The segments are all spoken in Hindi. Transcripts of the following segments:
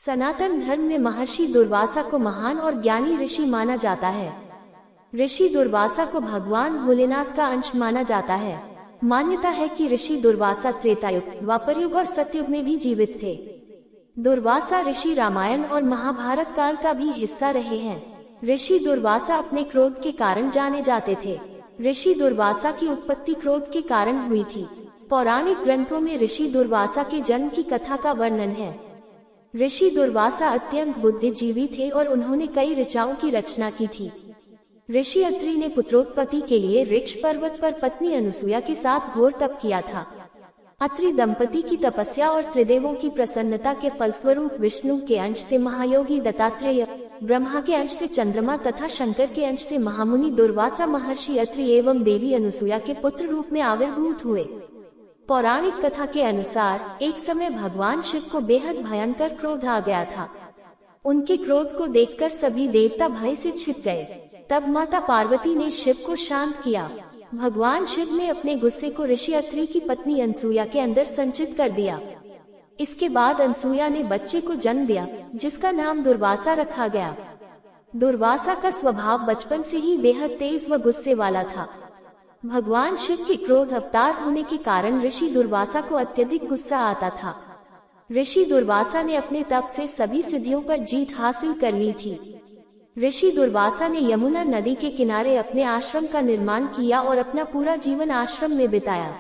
सनातन धर्म में महर्षि दुर्वासा को महान और ज्ञानी ऋषि माना जाता है। ऋषि दुर्वासा को भगवान भोलेनाथ का अंश माना जाता है। मान्यता है कि ऋषि दुर्वासा त्रेतायुग, द्वापरयुग और सतयुग में भी जीवित थे। दुर्वासा ऋषि रामायण और महाभारत काल का भी हिस्सा रहे हैं। ऋषि दुर्वासा अपने क्रोध के कारण जाने जाते थे। ऋषि दुर्वासा की उत्पत्ति क्रोध के कारण हुई थी। पौराणिक ग्रंथों में ऋषि दुर्वासा के जन्म की कथा का वर्णन है। ऋषि दुर्वासा अत्यंत बुद्धिजीवी थे और उन्होंने कई ऋचाओं की रचना की थी। ऋषि अत्रि ने पुत्रोत्पत्ति के लिए ऋक्ष पर्वत पर पत्नी अनुसुया के साथ घोर तप किया था। अत्रि दंपति की तपस्या और त्रिदेवों की प्रसन्नता के फलस्वरूप विष्णु के अंश से महायोगी दत्तात्रेय, ब्रह्मा के अंश से चंद्रमा तथा शंकर के अंश से महामुनि दुर्वासा महर्षि अत्रि एवं देवी अनुसुया के पुत्र रूप में आविर्भूत हुए। पौराणिक कथा के अनुसार एक समय भगवान शिव को बेहद भयंकर क्रोध आ गया था। उनके क्रोध को देखकर सभी देवता भय से छिप गए। तब माता पार्वती ने शिव को शांत किया। भगवान शिव ने अपने गुस्से को ऋषि अत्रि की पत्नी अनुसुया के अंदर संचित कर दिया। इसके बाद अनुसुया ने बच्चे को जन्म दिया, जिसका नाम दुर्वासा रखा गया। दुर्वासा का स्वभाव बचपन से ही बेहद तेज व गुस्से वाला था। भगवान शिव के क्रोध अवतार होने के कारण ऋषि दुर्वासा को अत्यधिक गुस्सा आता था। ऋषि दुर्वासा ने अपने तप से सभी सिद्धियों पर जीत हासिल कर ली थी। ऋषि दुर्वासा ने यमुना नदी के किनारे अपने आश्रम का निर्माण किया और अपना पूरा जीवन आश्रम में बिताया।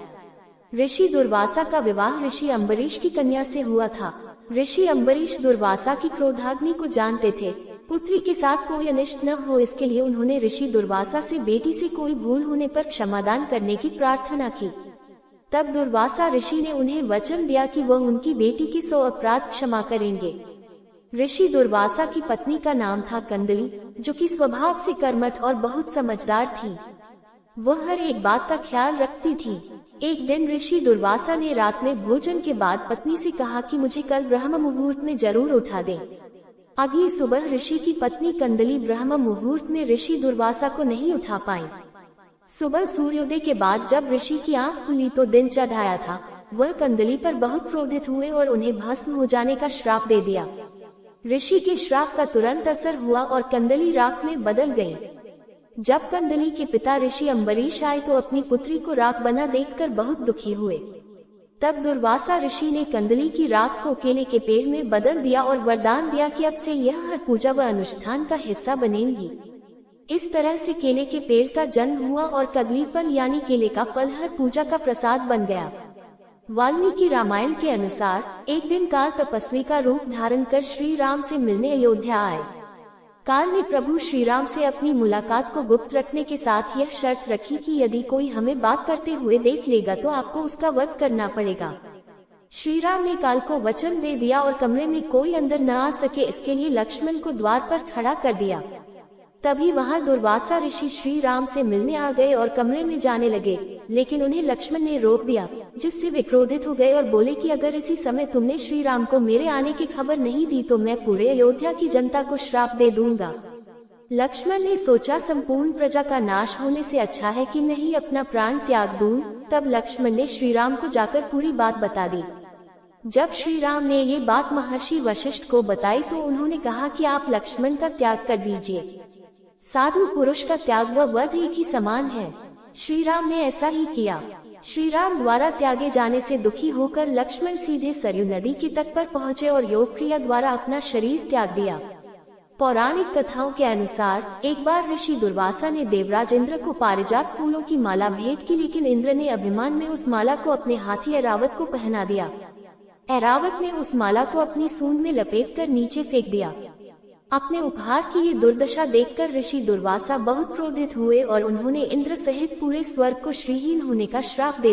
ऋषि दुर्वासा का विवाह ऋषि अम्बरीश की कन्या से हुआ था। ऋषि अम्बरीश दुर्वासा की क्रोधाग्नि को जानते थे। पुत्री के साथ कोई अनिष्ट न हो, इसके लिए उन्होंने ऋषि दुर्वासा से बेटी से कोई भूल होने पर क्षमादान करने की प्रार्थना की। तब दुर्वासा ऋषि ने उन्हें वचन दिया कि वह उनकी बेटी के 100 अपराध क्षमा करेंगे। ऋषि दुर्वासा की पत्नी का नाम था कंदली, जो कि स्वभाव से कर्मठ और बहुत समझदार थी। वह हर एक बात का ख्याल रखती थी। एक दिन ऋषि दुर्वासा ने रात में भोजन के बाद पत्नी से कहा कि मुझे कल ब्रह्म मुहूर्त में जरूर उठा दें। अगली सुबह ऋषि की पत्नी कंदली ब्रह्म मुहूर्त में ऋषि दुर्वासा को नहीं उठा पाई। सुबह सूर्योदय के बाद जब ऋषि की आंख खुली तो दिन चढ़ाया था। वह कंदली पर बहुत क्रोधित हुए और उन्हें भस्म हो जाने का श्राप दे दिया। ऋषि के श्राप का तुरंत असर हुआ और कंदली राख में बदल गई। जब कंदली के पिता ऋषि अम्बरीश आए तो अपनी पुत्री को राख बना देखकर बहुत दुखी हुए। तब दुर्वासा ऋषि ने कंदली की राख को केले के पेड़ में बदल दिया और वरदान दिया कि अब से यह हर पूजा व अनुष्ठान का हिस्सा बनेगी। इस तरह से केले के पेड़ का जन्म हुआ और कदली फल यानी केले का फल हर पूजा का प्रसाद बन गया। वाल्मीकि रामायण के अनुसार एक दिन काल तपस्वी का रूप धारण कर श्री राम से मिलने अयोध्या आए। काल ने प्रभु श्री राम से अपनी मुलाकात को गुप्त रखने के साथ यह शर्त रखी कि यदि कोई हमें बात करते हुए देख लेगा तो आपको उसका वध करना पड़ेगा। श्री राम ने काल को वचन दे दिया और कमरे में कोई अंदर न आ सके, इसके लिए लक्ष्मण को द्वार पर खड़ा कर दिया। तभी वहां दुर्वासा ऋषि श्री राम से मिलने आ गए और कमरे में जाने लगे, लेकिन उन्हें लक्ष्मण ने रोक दिया, जिससे वे क्रोधित हो गए और बोले कि अगर इसी समय तुमने श्री राम को मेरे आने की खबर नहीं दी तो मैं पूरे अयोध्या की जनता को श्राप दे दूंगा। लक्ष्मण ने सोचा संपूर्ण प्रजा का नाश होने से अच्छा है कि मैं ही अपना प्राण त्याग दूं। तब लक्ष्मण ने श्री राम को जाकर पूरी बात बता दी। जब श्री राम ने ये बात महर्षि वशिष्ठ को बताई तो उन्होंने कहा कि आप लक्ष्मण का त्याग कर दीजिए। साधु पुरुष का त्याग व वध एक ही समान है। श्री राम ने ऐसा ही किया। श्री राम द्वारा त्यागे जाने से दुखी होकर लक्ष्मण सीधे सरयू नदी के तट पर पहुँचे और योग क्रिया द्वारा अपना शरीर त्याग दिया। पौराणिक कथाओं के अनुसार एक बार ऋषि दुर्वासा ने देवराज इंद्र को पारिजात फूलों की माला भेंट की, लेकिन इंद्र ने अभिमान में उस माला को अपने हाथी ऐरावत को पहना दिया। ऐरावत ने उस माला को अपनी सूंड में लपेटकर नीचे फेंक दिया। अपने उपहार की ये दुर्दशा देखकर ऋषि दुर्वासा बहुत क्रोधित हुए और उन्होंने इंद्र सहित पूरे स्वर्ग को श्रीहीन होने का श्राप दे